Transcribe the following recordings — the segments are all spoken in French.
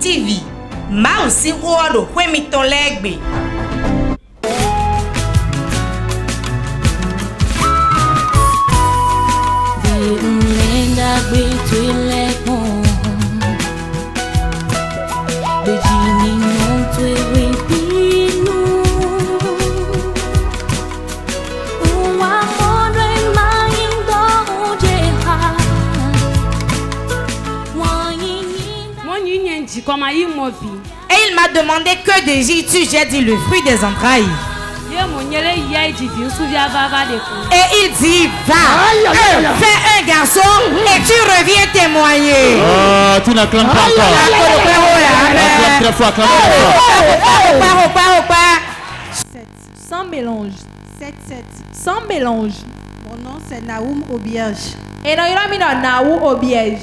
TV. Ma aussi rodo kwemito legbe. Et il m'a demandé que désires-tu? J'ai dit le fruit des entrailles. Et il dit va, fais un garçon et tu reviens témoigner. Oh, tu n'acclames pas encore. Acclame très fort, acclame très fort. Sans mélange. 7. Sans mélange. Mon nom c'est Naoum Obierge. Et non, il a Naoum Obierge.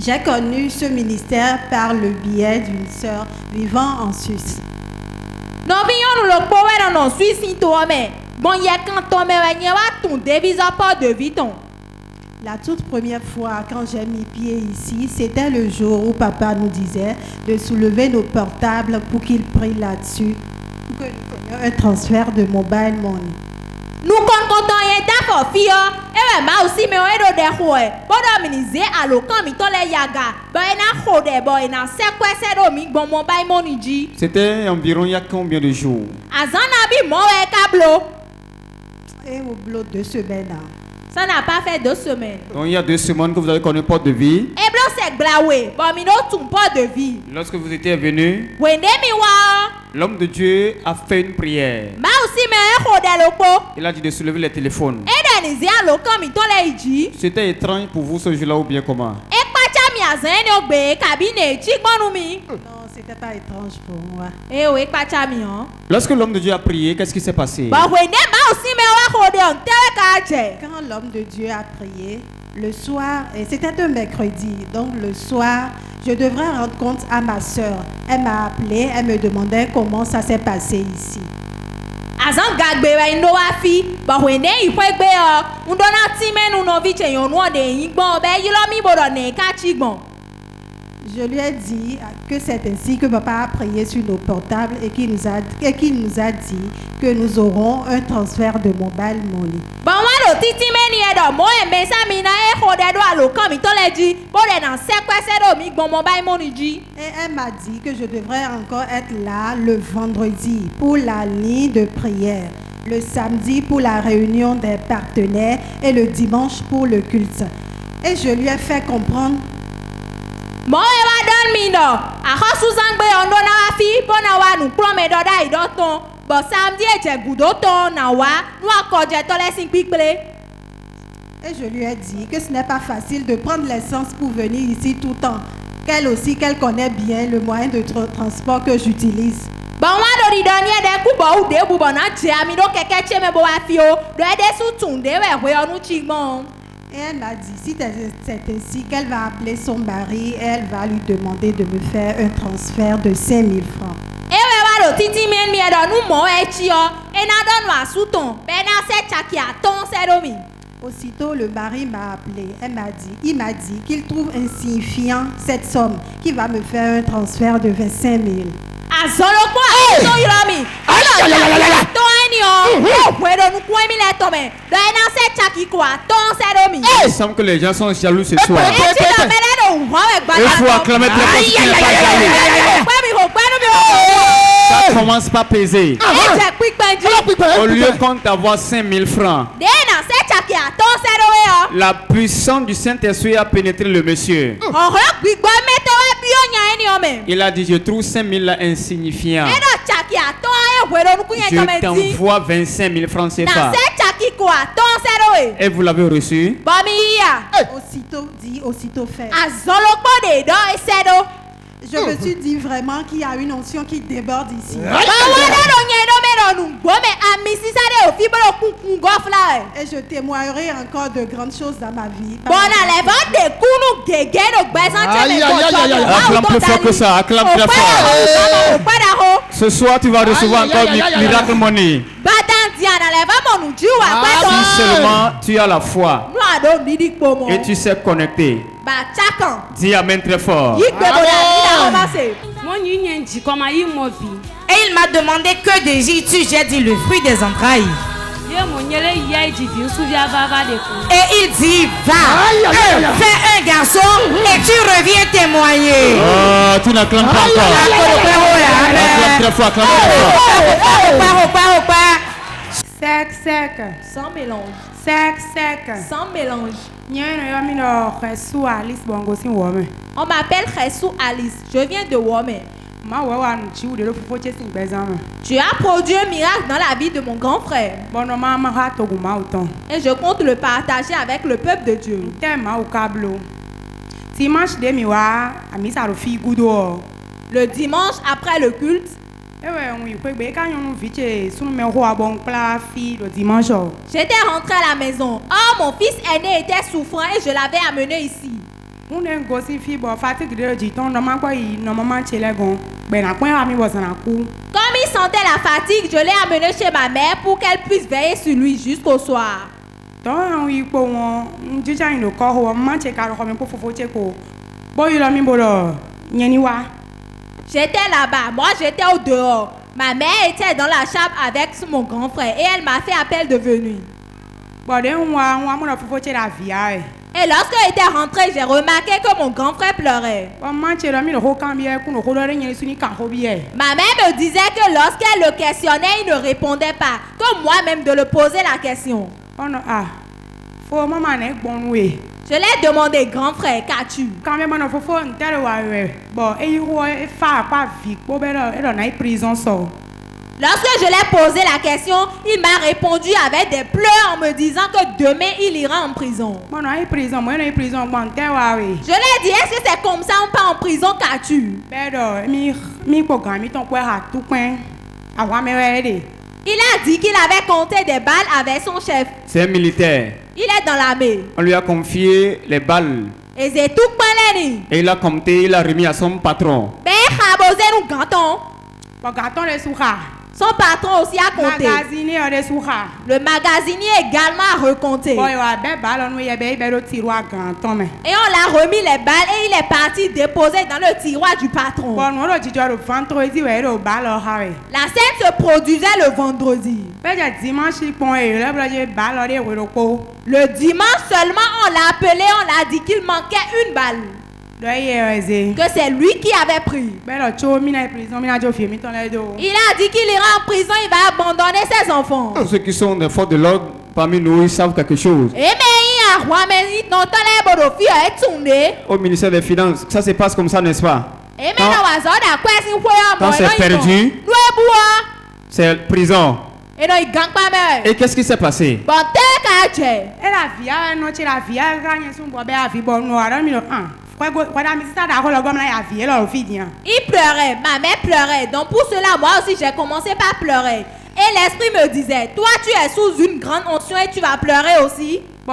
J'ai connu ce ministère par le biais d'une sœur vivant en Suisse. Non, nous le pouvons en Suisse, toi, mais bon, il y a quand on me ton devise à part de viton. La toute première fois quand j'ai mis pied ici, c'était le jour où papa nous disait de soulever nos portables pour qu'il prie là-dessus, pour que nous prenions un transfert de mobile money. Nous comptons rien d'accord, fille. Et moi aussi, mais on est dans des roues. Bon, dominiser à l'occasion, mais les yaga. Bon, il y a des bon, il y a c'est quoi c'est domique, bon, mobile money. C'était environ il y a combien de jours? Azanabi, mon câble. Et au boulot 2 semaines. Ça n'a pas fait 2 semaines. Donc il y a 2 semaines que vous avez connu le porte de vie. Et blanc c'est glaoué. Bon, mais non, ton porte de vie. Lorsque vous étiez venu, l'homme de Dieu a fait une prière. Il a dit de soulever les téléphones. C'était étrange pour vous ce jour-là ou bien comment? Non, c'était pas étrange pour moi. Lorsque l'homme de Dieu a prié, qu'est-ce qui s'est passé? Quand l'homme de Dieu a prié, le soir, et c'était un mercredi, donc le soir, je devrais rendre compte à ma soeur. Elle m'a appelé, elle me demandait comment ça s'est passé ici. Je lui ai dit que c'est ainsi que papa a prié sur nos portables et qu'il nous a dit que nous aurons un transfert de mobile money. Et elle m'a dit que je devrais encore être là le vendredi pour la ligne de prière, le samedi pour la réunion des partenaires et le dimanche pour le culte. Et je lui ai fait comprendre. Moi, je vais donner à Suzanne on donne à fille pour nous promet d'oda et d'auton. Bon, samedi, j'ai goût d'auton, nawa, nous accordons les 5 piques. Et je lui ai dit que ce n'est pas facile de prendre l'essence pour venir ici tout le temps. Qu'elle aussi, qu'elle connaît bien le moyen de transport que j'utilise. Bon, moi, je lui donne des coups ou des boubonnats, j'ai mis donc quelqu'un qui me boit fio, de aider sous ton dé, ouais, on nous chigmon. Et elle m'a dit, si c'est ainsi, qu'elle va appeler son mari et elle va lui demander de me faire un transfert de 5 000 francs. Et ouais, ouais, titi mien mi dans nous mon etio et n'a donne moi sous ton. Ben na c'est chaki a ton c'est domi. Aussitôt le mari m'a appelé. Il m'a dit qu'il trouve insignifiant cette somme qui va me faire un transfert de 25 000. Azolo quoi? So yirami. Il semble que les gens sont jaloux ce soir. Il faut acclamer très fort. Ça commence par peser. Au lieu qu'on t'avoir 5 000 francs, la puissance du Saint-Esprit a pénétré le monsieur. Il a dit, je trouve 5 000 là insignifiants. Je t'envoie 25 000 francs CFA. Et vous l'avez reçu? Aussitôt dit, aussitôt fait. Je me suis dit vraiment qu'il y a une onction qui déborde ici. Et je témoignerai encore de grandes choses dans ma vie. Acclame plus fort que ça, acclame très fort. Ce soir, tu vas recevoir encore miracle money. Si seulement tu as la foi et tu sais connecter. Dis amen très fort. Et il m'a demandé que désires-tu? J'ai dit le fruit des entrailles. Et il dit, va, fais un garçon et tu reviens témoigner. Oh, tu n'acclames pas encore. Acclame très fort, acclame très fort. Sec. Sans mélange. Sec. Sans mélange. On On m'appelle Jesus Alice. Je viens de Wome. Tu as produit un miracle dans la vie de mon grand frère. Et je compte le partager avec le peuple de Dieu. Le dimanche après le culte, j'étais rentrée à la maison. Oh, mon fils aîné était souffrant et je l'avais amené ici. Comme il sentait la fatigue, je l'ai amené chez ma mère pour qu'elle puisse veiller sur lui jusqu'au soir. J'étais là-bas, moi j'étais au dehors. Ma mère était dans la chambre avec mon grand frère et elle m'a fait appel de venir. Et lorsque j'étais rentrée, j'ai remarqué que mon grand frère pleurait. Ma mère me disait que lorsqu'elle le questionnait, il ne répondait pas. Que moi-même de le poser la question. Je l'ai demandé, grand frère, qu'as-tu? Lorsque je l'ai posé la question, il m'a répondu avec des pleurs en me disant que demain il ira en prison. Je l'ai dit, est-ce que c'est comme ça on part en prison, qu'as-tu? Il a dit qu'il avait compté des balles avec son chef. C'est un militaire. Il est dans l'armée. On lui a confié les balles. Et c'est tout palais. Et il a compté, il a remis à son patron. Son patron aussi a compté. Le magasinier également a recompté. Et on l'a remis les balles et il est parti déposer dans le tiroir du patron. La scène se produisait le vendredi. Le dimanche seulement on l'a appelé, on l'a dit qu'il manquait une balle. Que c'est lui qui avait pris. Il a dit qu'il ira en prison, il va abandonner ses enfants. Ceux qui sont des forces de l'ordre parmi nous, ils savent quelque chose. Au ministère des Finances, ça se passe comme ça, n'est-ce pas? Quand c'est perdu, c'est prison. Et qu'est-ce qui s'est passé? Il pleurait, ma mère pleurait. Donc pour cela, moi aussi j'ai commencé par pleurer. Et l'esprit me disait, toi tu es sous une grande onction et tu vas pleurer aussi. Et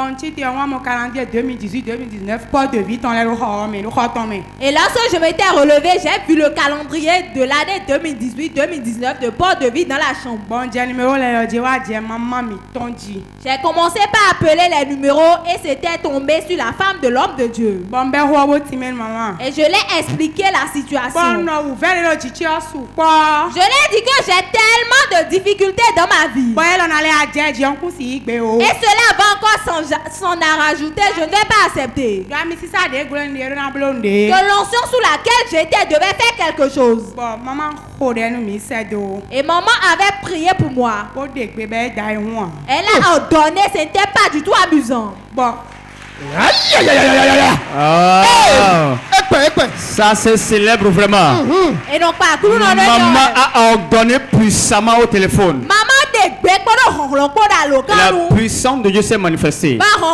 lorsque je m'étais relevé, j'ai vu le calendrier de l'année 2018-2019 de port de vie dans la chambre. J'ai commencé par appeler les numéros et c'était tombé sur la femme de l'homme de Dieu. Et je l'ai expliqué la situation. Je l'ai dit que j'ai tellement de difficultés dans ma vie. Et cela va encore s'en rajouter, je ne vais pas accepter. Que l'onction sous laquelle j'étais devait faire quelque chose. Et maman avait prié pour moi. Elle a ordonné, ce n'était pas du tout amusant. Ça se célèbre vraiment. Et donc pas Maman a ordonné puissamment au téléphone. La puissance de Dieu s'est manifestée. Après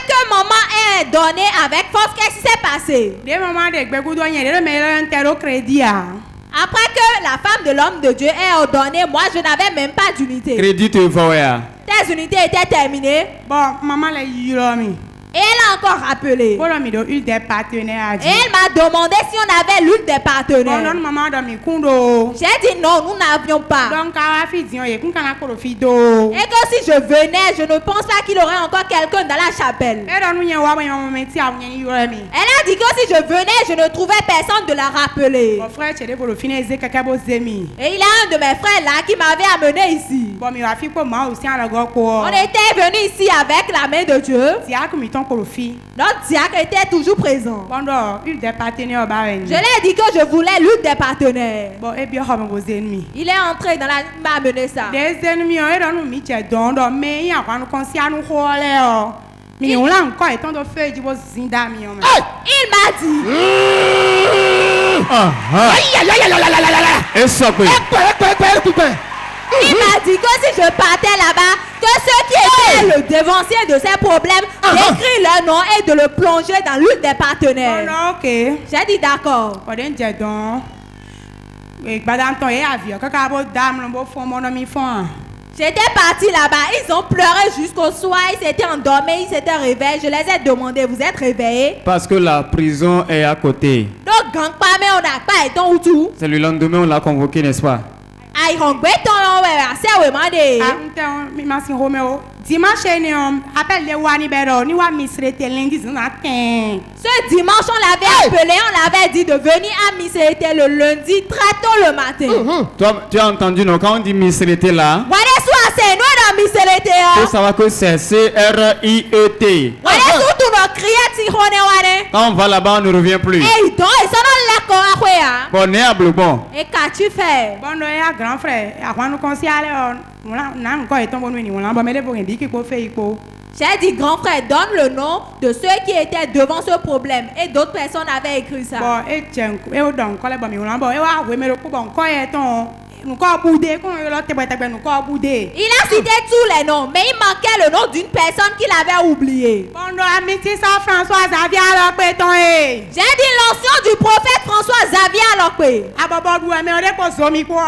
que maman ait donné avec force, qu'est-ce qui s'est passé? Après que la femme de l'homme de Dieu ait ordonné, moi je n'avais même pas d'unité. Crédit te voya. Tes unités étaient terminées. Et elle a encore rappelé. Bon, mi do huile des partenaires. Et elle m'a demandé si on avait l'huile des Bon, partenaires. non, maman, dans mes kundo. J'ai dit non, nous n'avions pas. Donc, à la fille, il y a un peu de fido. Et que si je venais, je ne pense pas qu'il y aurait encore quelqu'un dans la chapelle. Et dans nous, il y a un métier à Elle a dit que si je venais, je ne trouvais personne de la rappeler. mon frère, tu es pour le finir, c'est quelqu'un de zemi. Et il y a un de mes frères là qui m'avait amené ici. Bon, mais la fille, pour moi aussi, à la gauche, On était venu ici avec la main de Dieu. c'est à comme il tombe pour le fille. Notre diacre était toujours présent. Bon, donc, huile des partenaires, bah, Je lui ai dit que je voulais l'huile des partenaires. bon, et bien, comme vos ennemis. Il est entré dans la... Il m'a amené ça. Des ennemis, et dans nous, mi, tu es donc, mais il y a un conseil à nous coller. Mais on l'a encore, et tant de feu, du beau zindami. Il m'a dit. Et ça, quoi? Il m'a dit que si je partais là-bas, que ceux qui étaient le dévancier de ces problèmes d'écrire leur nom et de le plonger dans l'une des Bon, partenaires. non, ok. J'ai dit d'accord. Bon, d'un jet donc. Et madame, ton est avion. Quand on a dame, on va faire mon ami fond. J'étais partie là-bas, ils ont pleuré jusqu'au soir, ils s'étaient endormis, ils s'étaient réveillés. Je les ai demandé, vous êtes réveillés? Parce que la prison est à côté. Donc, gang pas, mais on n'a pas été où tout. C'est le lendemain, on l'a convoqué, n'est-ce pas? Aïe, on béton, on va assez, ouais, mandé. Ah, mi ma sin Romeo. Dimanche, appelle les Wani Bero, ni wa misrete lundi, matin. Ce dimanche, on l'avait appelé, on l'avait dit de venir à Misséité le lundi, très tôt le matin. Toi, tu as entendu, non? Quand on dit misérité là, Voilà, soit c'est nous dans Misséité. il faut savoir que c'est C-R-I-E-T. Voilà, surtout nos crières, si on est. Quand on va là-bas, on ne revient plus. Et donc, ils sont dans l'accord à quoi? Bon, né à Blubon. Et qu'as-tu fait? Bon, non, un grand frère. Avant nous conseiller, on a encore été bon, on a pas pour indiquer qu'il faut faire. J'ai dit, grand frère, donne le nom de ceux qui étaient devant ce problème. Et d'autres personnes avaient écrit ça. Bon, et tiens, et au don, quand les bon, on a bon, et wa, oui, mais le coup, bon, quand est ton. Nous avons boudé, quand on a l'autre, nous avons boudé. Il a cité tous les noms, mais il manquait le nom d'une personne qu'il avait oublié. Bon, non, amitié sans François Xavier, alors, béton, eh. J'ai dit l'ancien du prophète François Xavier Alokwe. Ah, bon, bon, mais on est pour zomi, quoi.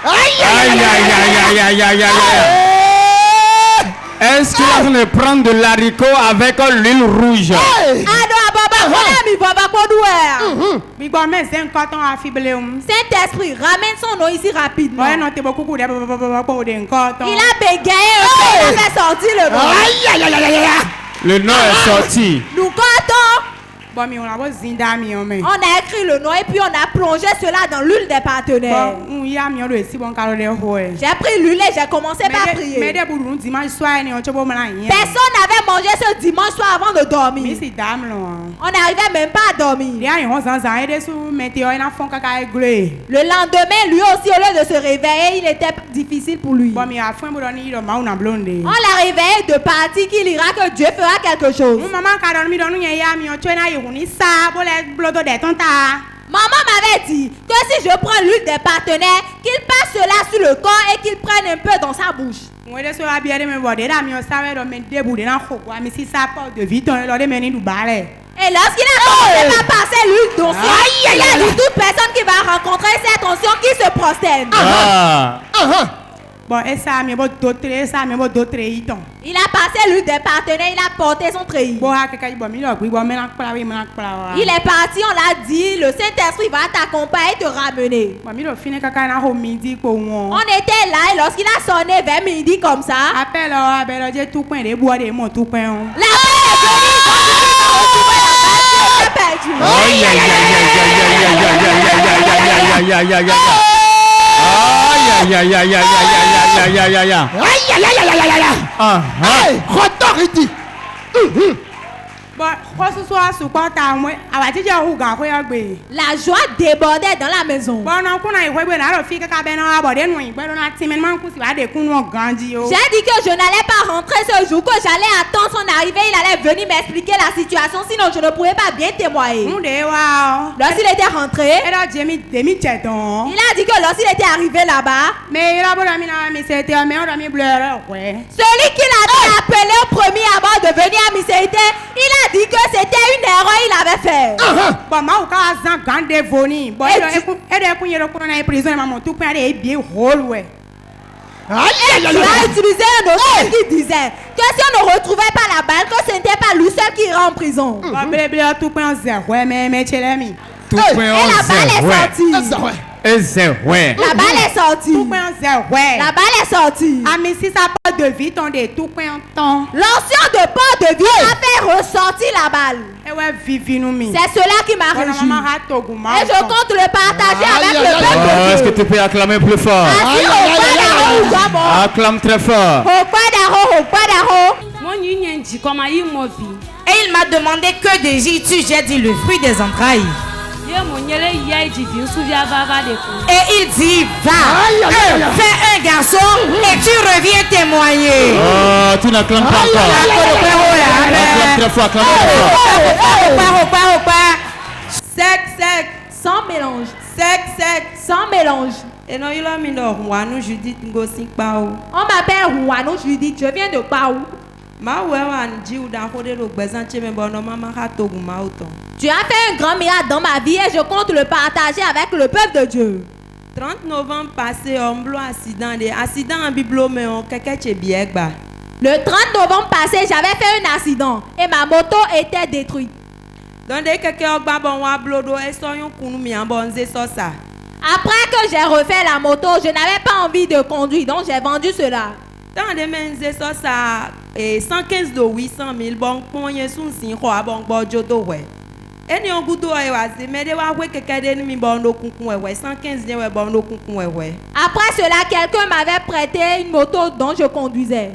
Aïe, aïe, aïe, aïe, aïe, aïe, aïe, aïe. Est-ce que tu vas prendre de l'haricot avec l'huile rouge? Mais bon, mais c'est un coton affiblé. Saint-Esprit, ramène son nom ici rapidement. Ouais, non, t'es beaucoup de coton. Il a bégayé, il a fait sortir le nom. Aïe, aïe, aïe, aïe, aïe. Le nom est sorti. Nous comptons. Bon, mais on a pas zindami, mais. On a écrit le nom et puis on a plongé cela dans l'huile des partenaires. Bon, il y a mieux de si bon carreau de ouais. J'ai pris l'huile et j'ai commencé par prier. Mais des boulons dimanche soir, on te bon rien. Personne n'avait mangé ce dimanche soir avant de Mais dormir. c'est dame là. On n'arrivait même pas à dormir. Il y a un 11 ans, et des sous météo, il a fond caca glé. Le lendemain, lui aussi, au lieu de se réveiller, il était difficile pour lui. Bon, mais à fond, on il a main blonde. On l'a réveillé de partir qu'il ira que Dieu fera quelque chose. Maman, quand on dans nous, il y a mis tu es on y ça, pour les blodos de ton tas. Maman m'avait dit que si je prends l'huile des partenaires, qu'il passe cela sur le corps et qu'il prenne un peu dans sa bouche. Moi, je suis habillé de me voir, des amis, on savait de me débouler dans le coco, mais si ça porte de vite, on leur demande du balai. Et lorsqu'il a commencé à passer l'huile d'onction, il a dit toute personne qui va rencontrer cette onction qui se prosterne. Bon, et ça, mais bon, d'autres, ça, mais bon, d'autres, ils t'ont. Il a passé l'huile des partenaires, il a porté son treillis. Bon, quelqu'un, bon, mais là, oui, bon, mais là, oui, mais là, Il est parti, on l'a dit, le Saint-Esprit va t'accompagner et te ramener. bon, mais là, fini, quelqu'un, au midi, pour moi. On était là et lorsqu'il a sonné vers midi comme ça, Appelle, appelle, j'ai tout point, des bois, des mots, tout point. la paix est venue, quand il est perdu. Aïe, aïe, aïe, aïe, aïe, aïe, aïe, aïe, aïe, aïe, aïe, aïe. Aïe, aïe, aïe, aïe, aïe, aïe, aïe, aïe, aïe, aïe. Aïe, aïe, aïe, aïe, aïe, aïe. Ah, ah. Hey, autorité. Bon, quoi ce soir, sous quoi t'as moi, à la tige, où gars, quoi, La joie débordait dans la maison. bon, non, qu'on a eu, bon, alors, fille, qu'à ben, aborder, nous, bon, on a timidement, qu'on s'y va des coups, nous, grandi, oh. J'ai dit que je n'allais pas rentrer ce jour, que j'allais attendre son arrivée, il allait venir m'expliquer la situation, sinon je ne pourrais pas bien témoigner. Nous, des, wow. Lorsqu'il était rentré, Et là, j'ai mis des mi-têtons. il a dit que lorsqu'il était arrivé là-bas, Mais il a beau dormir là, mais c'était un meilleur dormir bleu, ouais. celui qui l'avait appelé au premier abord de venir à Misséité, il a dit que c'était une erreur qu'il avait fait. Bon, moi, au cas où j'ai grande dévoni, bon, Et et de qu'on y a prison, maman, tout point, est bien rôle, ouais. Tu as utilisé un autre qui disait que si on ne retrouvait pas la balle, que ce n'était pas lui seul qui ira en prison. Blé, tout point zéro, mais tu l'as mis. Tout Et la balle est sortie. Et c'est ouais. La balle est sortie. Tout point zéro, La balle est sortie. Ah, mais si ça pas de vie, on est tout point en temps. L'ancien de port de vie a fait ressortir la balle. Et ouais, vivi nous mi. C'est cela qui m'a réjoui. Et je compte le partager avec le peuple de Est-ce Dieu. que tu peux acclamer plus fort? Assis au Kwadaro Ugamo. Acclame très fort. Au Kwadaro. Et il m'a demandé que désires-tu? J'ai dit le fruit des entrailles. Et il dit, va, fais un garçon et tu reviens témoigner. Oh, tu n'acclames pas encore. Acclame très fort, acclame très fort. Sec. Sans mélange. Sec. Sans mélange. Et non, il a mis dans Rouanou, Judith Ngosi Pao. On m'appelle Rouanou Judith, je viens de Pau. Ma wewan ji ou dan kode lo bezan cheme bono mama katogu ma auton. Tu as fait un grand miracle dans ma vie et je compte le partager avec le peuple de Dieu. 30 novembre passé, on blo accident en biblo mais on keke che biegba. Le 30 novembre passé, j'avais fait un accident et ma moto était détruite. Donc dès keke ogba bon wa blo do e so yon kunu mi an bonze so sa. Après que j'ai refait la moto, je n'avais pas envie de conduire, donc j'ai vendu cela. Dans de menze so sa 115 do 800 000 bon ponye sun sin ko abon gbojo do we. Eni on gudo e wa se me de wa we keke de mi bon do kunkun we 115 de we bon do kunkun we. Après cela, quelqu'un m'avait prêté une moto dont je conduisais.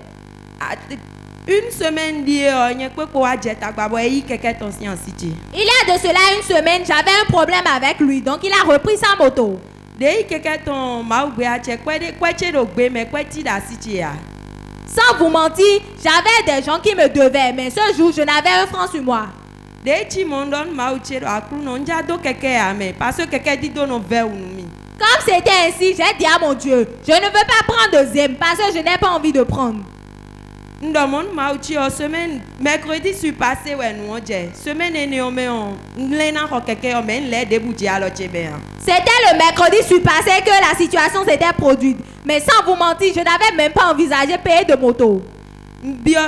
Une semaine die nye pe ko wa jet agbabo e yi keke ton si an siti. Il y a de cela une semaine, j'avais un problème avec lui, donc il a repris sa moto. De yi keke ton ma ugbe a che kweche do gbe me kweti da siti ya. Sans vous mentir, j'avais des gens qui me devaient, mais ce jour, je n'avais un franc sur moi. De chi mondon ma uche do akru no nja do keke ya me parce que keke di do no ve unumi. Comme c'était ainsi, j'ai dit à mon Dieu, je ne veux pas prendre deuxième parce que je n'ai pas envie de prendre. Ndomon ma uche o semaine mercredi surpassé we nou je. Semaine ene o me on nlena ko keke o me nle debuji alo chebe an. C'était le mercredi surpassé que la situation s'était produite. Mais sans vous mentir, je n'avais même pas envisagé payer de moto. Bio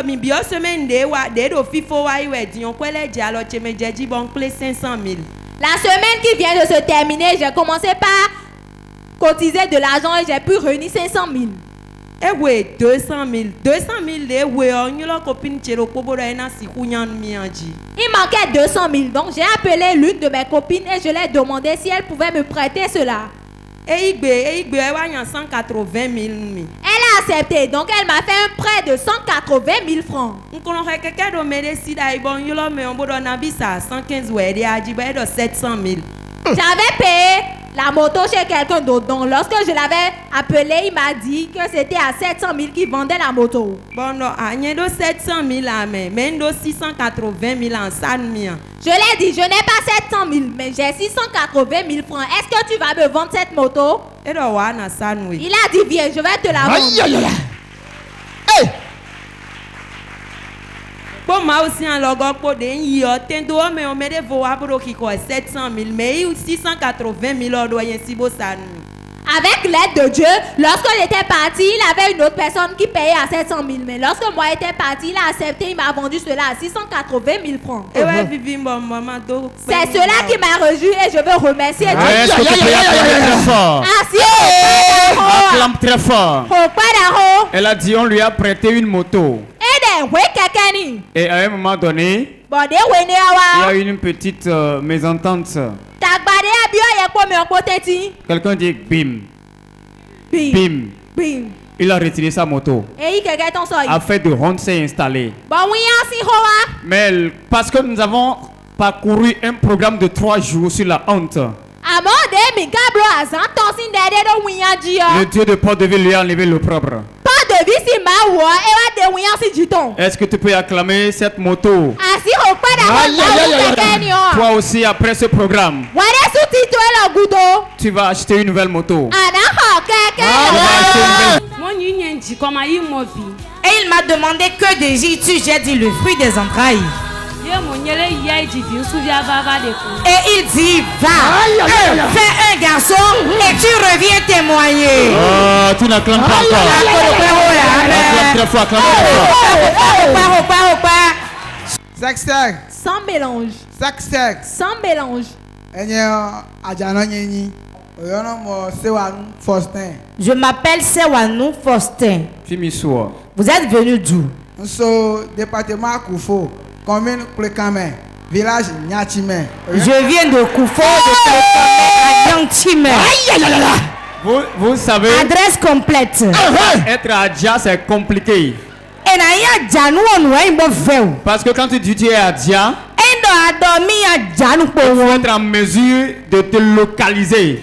semaine de do fifo wa iwe di on kwele je alo cheme je di bon clé 500 000. La semaine qui vient de se terminer, j'ai commencé par cotiser de l'argent et j'ai pu réunir 500 000. E we 200 000 de we on yo copine chero kobo da na si kunyan mi anji. Il manquait 200 000, donc j'ai appelé l'une de mes copines et je lui ai demandé si elle pouvait me prêter cela. E igbe e wa yan 180 000 mi. Elle a accepté, donc elle m'a fait un prêt de 180 000 francs. Nkono ke keke do me de sida ibon yo lo me on bodo na bisa 115 we de aji ba do 700 000. J'avais payé la moto chez quelqu'un d'autre. Donc lorsque je l'avais appelé, il m'a dit que c'était à 700 000 qu'il vendait la moto. Bon non, anye do 700 000 a men do 680 000 en san mi an. Je l'ai dit, je n'ai pas 700 000, mais j'ai 680 000 francs. Est-ce que tu vas me vendre cette moto? E do wa na san we. Il a dit, viens, je vais te la vendre. Bon ma aussi en logo po de yi o tendo me on me de vo abro ki ko 700 000 mais 680 000 do yen si bo san. Avec l'aide de Dieu, lorsque j'étais parti, il avait une autre personne qui payait à 700 000. Mais lorsque moi j'étais parti, il a accepté, il m'a vendu cela à 680 000 francs. Et ouais, vivi bon maman do. C'est cela qui m'a rejoui et je veux remercier Dieu. Est-ce que tu peux acclamer très fort? Acclame très fort. Elle a dit on lui a prêté une moto. Et à un moment donné, il y a eu une petite mésentente. Quelqu'un dit bim. Bim. Il a retiré sa moto. Afin de honte s'est installé. Mais parce que nous avons parcouru un programme de 3 jours sur la honte, le Dieu de Port-de-Ville lui a enlevé l'opprobre. Est-ce que tu peux acclamer cette moto? Toi aussi, après ce programme, tu vas acheter une nouvelle moto. Et il m'a demandé que désires-tu? J'ai dit le fruit des entrailles. Et il dit, va, fais un garçon et tu reviens témoigner. Oh, tu n'acclames pas encore. Acclame très fort, acclame très fort. Sexe. Sans mélange. Sexe. Sans mélange. Je m'appelle Sewanou Faustin. Vous êtes venu d'où? Département Koufo, commune Plekame, village Nyatime. Je viens de Koufo, de Plekame à Nyatime. Vous savez, adresse complète. Être à Dia, c'est compliqué. Parce que quand tu dis tu es à Dia, il faut être en mesure de te localiser.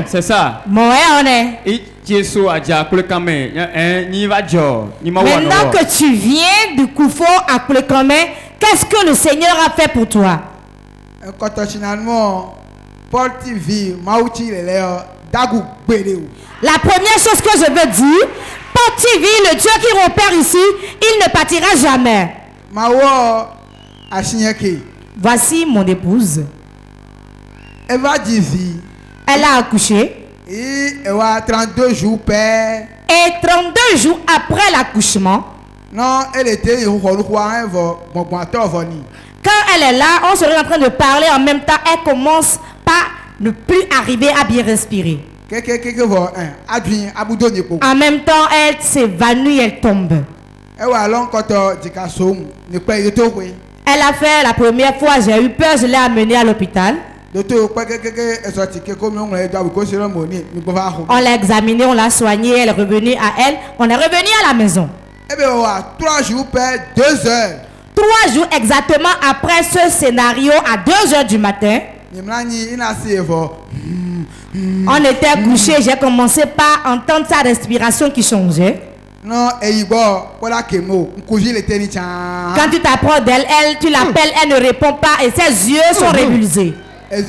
C'est ça. Maintenant que tu viens du Koufo à Plekame, qu'est-ce que le Seigneur a fait pour toi? La première chose que je veux dire, Port TV, le Dieu qui repère ici, il ne partira jamais. Voici mon épouse. Elle a accouché. Et 32 jours père. Et 32 jours après l'accouchement. Non, elle était quand elle est là, on serait en train de parler en même temps. Elle commence par ne plus arriver à bien respirer. En même temps, elle s'évanouit, elle tombe. Elle a fait la première fois, j'ai eu peur, je l'ai amenée à l'hôpital. On l'a examinée, on l'a soignée, elle est revenue à elle. On est revenu à la maison. 3 jours, 2 heures. 3 jours exactement après ce scénario, à 2 heures du matin, on était couché. J'ai commencé par entendre sa respiration qui changeait. Quand tu t'approches d'elle, tu l'appelles, elle ne répond pas et ses yeux sont révulsés. Et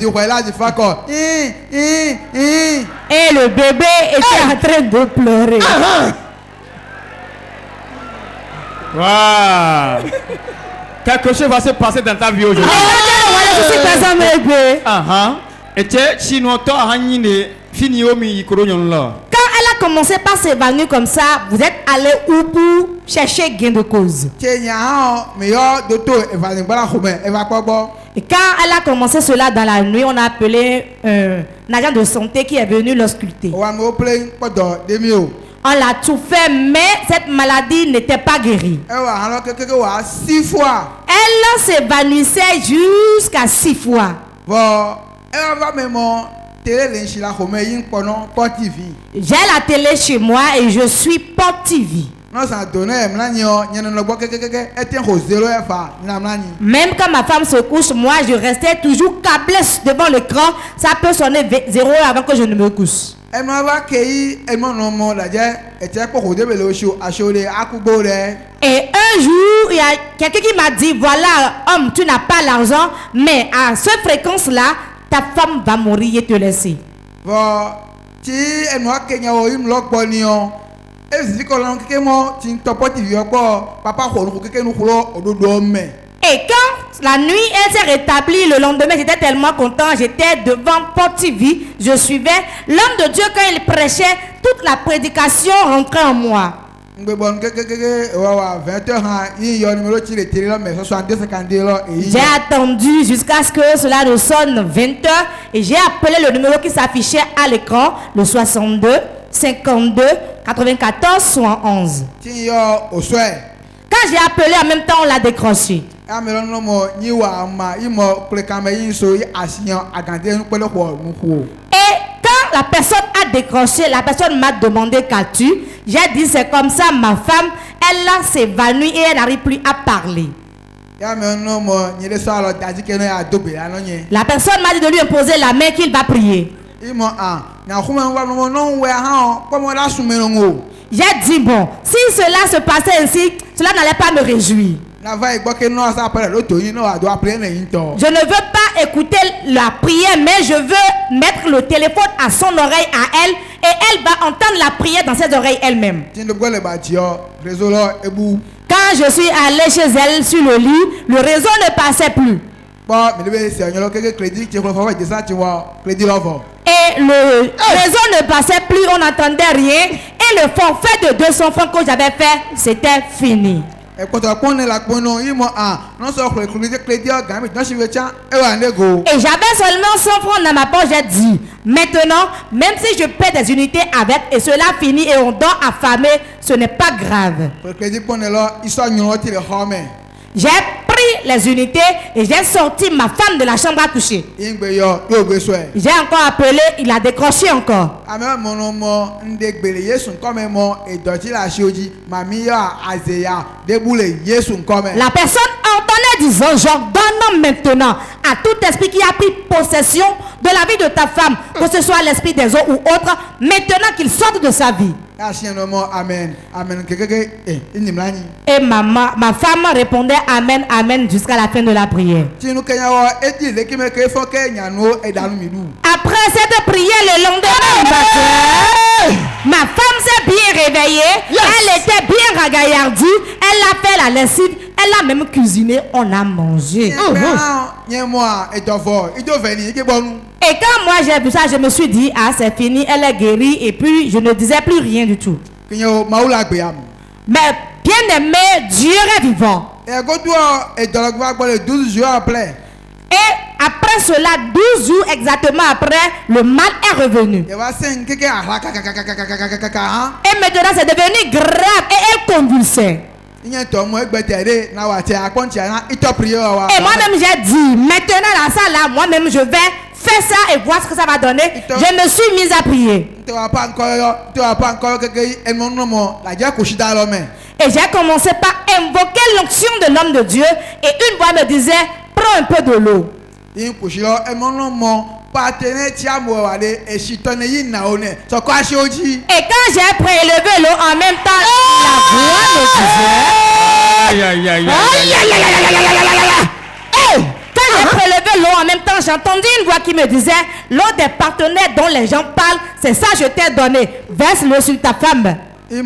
le bébé était en train de pleurer. Wow. Quelque chose va se passer dans ta vie aujourd'hui. Quand elle a commencé par s'évanouir comme ça, vous êtes allé où pour chercher gain de cause? Et quand elle a commencé cela dans la nuit, on a appelé un agent de santé qui est venu l'ausculter. On l'a tout fait, mais cette maladie n'était pas guérie. Elle s'évanouissait jusqu'à 6 fois. J'ai la télé chez moi et je suis Port TV. Même quand ma femme se couche, moi je restais toujours câblé devant l'écran. Ça peut sonner 0 avant que je ne me couche. Et un jour, il y a quelqu'un qui m'a dit, voilà, homme, tu n'as pas l'argent, mais à cette fréquence-là, ta femme va mourir et te laisser. Et quand la nuit elle s'est rétablie, le lendemain j'étais tellement content, j'étais devant Port TV, je suivais l'homme de Dieu quand il prêchait, toute la prédication rentrait en moi. J'ai attendu jusqu'à ce que cela ne sonne 20h et j'ai appelé le numéro qui s'affichait à l'écran, le 62 52 94 71. Quand j'ai appelé en même temps, on l'a décroché. Et quand la personne a décroché, la personne m'a demandé qu'as-tu? J'ai dit c'est comme ça, ma femme, elle a s'évanouie et elle n'arrive plus à parler. La personne m'a dit de lui imposer la main qu'il va prier. J'ai dit bon, si cela se passait ainsi, cela n'allait pas me réjouir. Je ne veux pas écouter la prière, mais je veux mettre le téléphone à son oreille à elle elle va entendre la prière dans ses oreilles elle-même. Quand je suis allé chez elle sur le lit, le réseau ne passait plus. Et le réseau ne passait plus, on n'entendait rien. Et le forfait de 200 francs que j'avais fait, c'était fini. Et j'avais seulement 100 francs dans ma poche, j'ai dit, maintenant, même si je paie des unités avec et cela finit et on dort affamé, ce n'est pas grave. J'ai pris les unités et j'ai sorti ma femme de la chambre à coucher. J'ai encore appelé, il a décroché encore. La personne entendait disant, j'ordonne maintenant à tout esprit qui a pris possession de la vie de ta femme, que ce soit l'esprit des eaux ou autre, maintenant qu'il sorte de sa vie. Et ma femme répondait amen, amen jusqu'à la fin de la prière. Après cette prière le lendemain matin, ma femme s'est bien réveillée, elle était bien ragaillardie, elle a fait la lessive, elle a même cuisiné, on a mangé. Et quand moi j'ai vu ça, je me suis dit, ah c'est fini, elle est guérie, et puis je ne disais plus rien du tout. Mais bien aimé, Dieu est vivant. Et après cela, 12 jours exactement après, le mal est revenu. Et maintenant c'est devenu grave et elle convulsait. Et moi-même j'ai dit, maintenant dans ça là, moi-même je vais faire ça et voir ce que ça va donner. Je me suis mise à prier. Et j'ai commencé par invoquer l'onction de l'homme de Dieu. Et une voix me disait, prends un peu de l'eau. Et quand j'ai prélevé l'eau en même temps, la voix me disait, quand j'ai prélevé l'eau en même temps, j'ai entendu une voix qui me disait, l'eau des partenaires dont les gens parlent, c'est ça je t'ai donné, verse-le sur ta femme. Et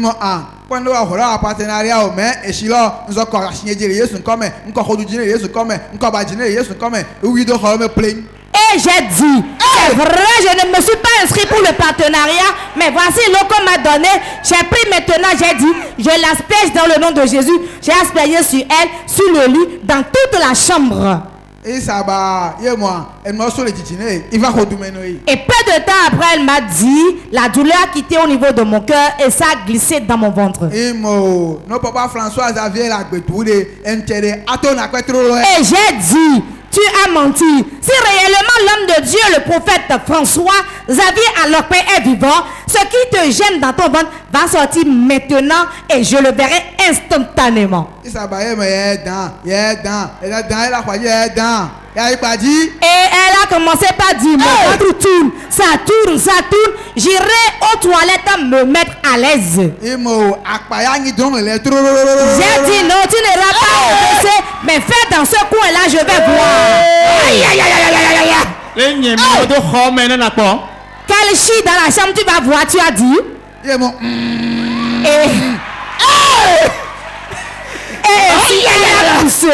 j'ai dit, c'est vrai, je ne me suis pas inscrit pour le partenariat, mais voici l'eau qu'on m'a donné. J'ai pris maintenant, j'ai dit, je l'asperge dans le nom de Jésus. J'ai aspergé sur elle, sur le lit, dans toute la chambre. Et peu de temps après, elle m'a dit, la douleur a quitté au niveau de mon cœur et ça a glissé dans mon ventre. Et j'ai dit, tu as menti. Si réellement l'homme de Dieu, le prophète François Xavier Alokpe est vivant, ce qui te gêne dans ton ventre va sortir maintenant et je le verrai instantanément. Et elle a commencé par dire, mon ventre tourne, ça tourne, ça tourne. J'irai aux toilettes me mettre à l'aise. J'ai dit, non, tu n'iras pas au WC, mais fais dans ce coin-là, je vais voir. Quel chie dans la chambre tu vas voir, tu as dit. Et elle a poussé.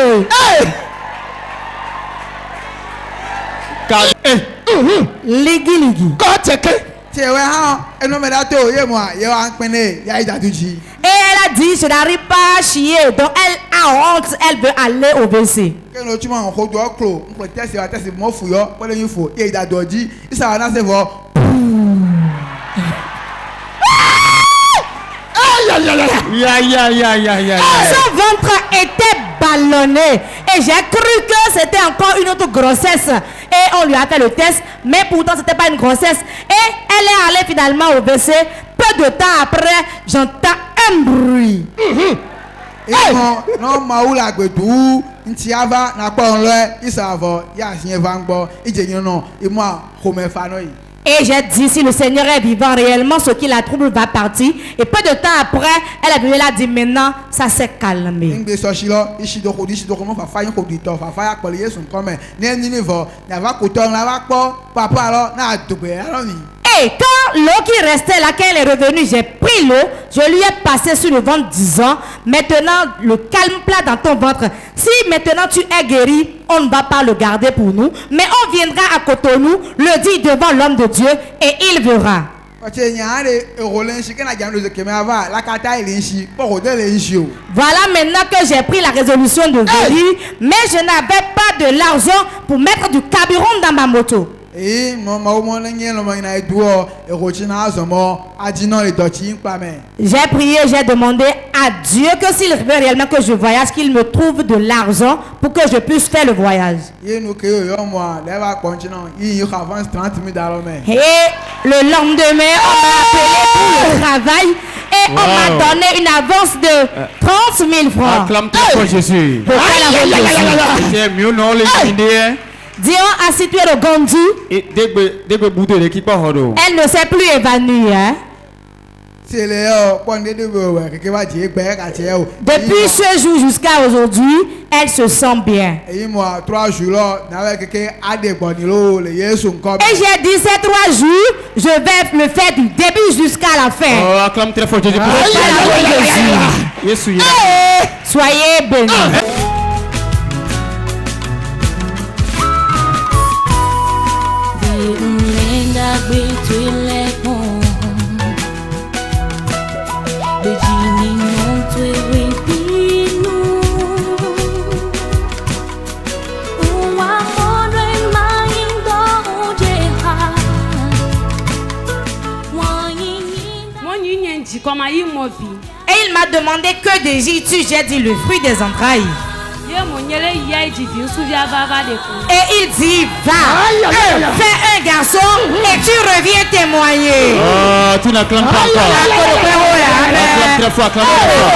Ligi. Et elle a dit, je n'arrive pas à chier. Donc elle a honte, elle veut aller au WC. Son ventre était ballonné et j'ai cru que c'était encore une autre grossesse et on lui a fait le test, mais pourtant c'était pas une grossesse et elle est allée finalement au WC. Peu de temps après, j'entends un bruit. Et j'ai dit, si le Seigneur est vivant réellement, ce qui la trouble va partir. Et peu de temps après, elle est venue, elle a dit, maintenant, ça s'est calmé. Et Et quand l'eau qui restait là, quand elle est revenue, j'ai pris l'eau, je lui ai passé sur le ventre disant, maintenant le calme plat dans ton ventre. Si maintenant tu es guéri, on ne va pas le garder pour nous, mais on viendra à Cotonou, le dit devant l'homme de Dieu et il verra. Voilà maintenant que j'ai pris la résolution de guérir, mais je n'avais pas de l'argent pour mettre du carburant dans ma moto. J'ai prié, j'ai demandé à Dieu que s'il veut réellement que je voyage, qu'il me trouve de l'argent pour que je puisse faire le voyage. Et le lendemain, on m'a appelé pour le travail et on m'a donné une avance de 30 000 francs. Acclame-toi pour Jésus. Dion a situé le Gondi. Elle ne s'est plus évanouie. Hein? Depuis ce jour jusqu'à aujourd'hui, elle se sent bien. Et j'ai dit ces 3 jours, je vais le faire du début jusqu'à la fin. Oh, acclame très fort Jésus. Soyez bénis. Et il m'a demandé que désires-tu? J'ai dit le fruit des entrailles. Et il dit, va, fais un garçon et tu reviens témoigner. Oh, tu n'acclames pas encore. Acclame très fort, acclame très fort.